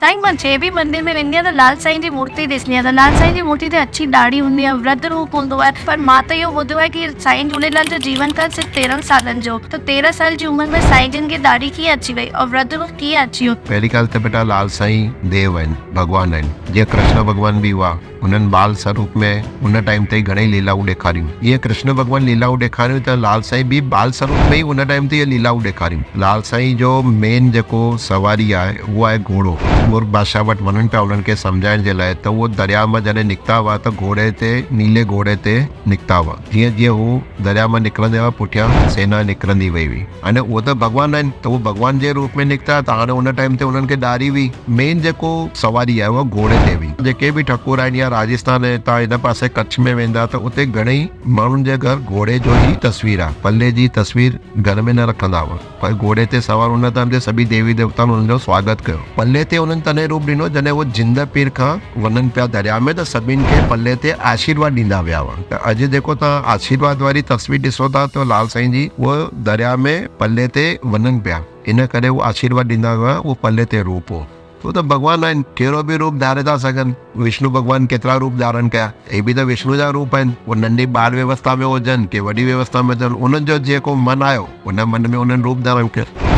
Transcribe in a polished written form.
साईं मां जंहिं बि मंदिर में वेंदी आहियां त लाल साईं जी मूर्ति ॾिसंदी आहियां। त लाल साईं जी मूर्ति ते अच्छी दाढ़ी हूंदी आहे, वृद्ध रूप हूंदो आहे। पर मां त इहो ॿुधो आहे कि साईं झूलेलाल जो जीवन काल सिर्फ़ु 13 सालनि जो। त 13 साल जी उमिरि में साईं जिन खे दाढ़ी कीअं अची वई और वृद्ध रूप कीअं अची वियो? पहिरीं ॻाल्हि त बेटा लाल साईं देव आहिनि, भॻवान आहिनि। जीअं कृष्ण भॻवान बि हुआ, उन्हनि बाल स्वरूप में उन टाइम ते घणेई लीलाऊं ॾेखारियूं। ईअं कृष्ण भॻवान लीलाऊं ॾेखारियूं त लाल साईं बि बाल स्वरूप में ई उन टाइम ते इहे लीलाऊं ॾेखारियूं। लाल साईं जो मेन जेको सवारी आहे उहो आहे घोड़ो। मुर्ख बादशाह वटि वञनि पिया उन्हनि खे सम्झाइण जे लाइ, त उहो दरिया मां जॾहिं निकिता हुआ त घोड़े ते, नीले घोड़े ते निकिता हुआ। जीअं जीअं हू दरिया मां निकिरंदे हुआ पुठियां सेना निकिरंदी वई हुई। हाणे उहो त भॻवान आहिनि, त उहो भॻवान जे रूप में निकिता, त हाणे उन टाइम ते उन्हनि खे ॾारी हुई। मेन जेको सवारी आहे उहा घोड़े ते हुई। जेके बि ठकुर आहिनि या राजस्थान ऐं तव्हां हिन पासे कच्छ में वेंदा त उते घणेई माण्हुनि जे घर घोड़े जो ई तस्वीर आहे। पल्ले जी तस्वीर घर में न रखंदा हुआ, पर घोड़े ते सवार हुन टाइम ते सभी देवी देवताउनि हुननि जो स्वागत कयो। पल्ले ते हुननि तॾहिं रूप ॾिनो जॾहिं उहो जिंद पीर खां वञनि पिया दरिया में, त सभिनि खे पल्ले ते आशीर्वाद ॾींदा विया हुआ। त अॼु जेको तव्हां आशीर्वाद वारी तस्वीर ॾिसो था त लाल साईं जी उहो दरिया में पल्ले ते वञनि पिया, इन करे उहो आशीर्वाद ॾींदा हुआ। उहो पल्ले ते रूप हो। उहो त भॻवान आहिनि, कहिड़ो बि रूप धारे था सघनि। विष्णु भॻवान केतिरा रूप धारण कया, हे बि त विष्णु जा रूप आहिनि। उहो नंढी ॿाल व्यवस्था में हुजनि की वॾी व्यवस्था में हुजनि, उन्हनि जो जेको मन आयो उन मन में उन्हनि रूप धारण कयो।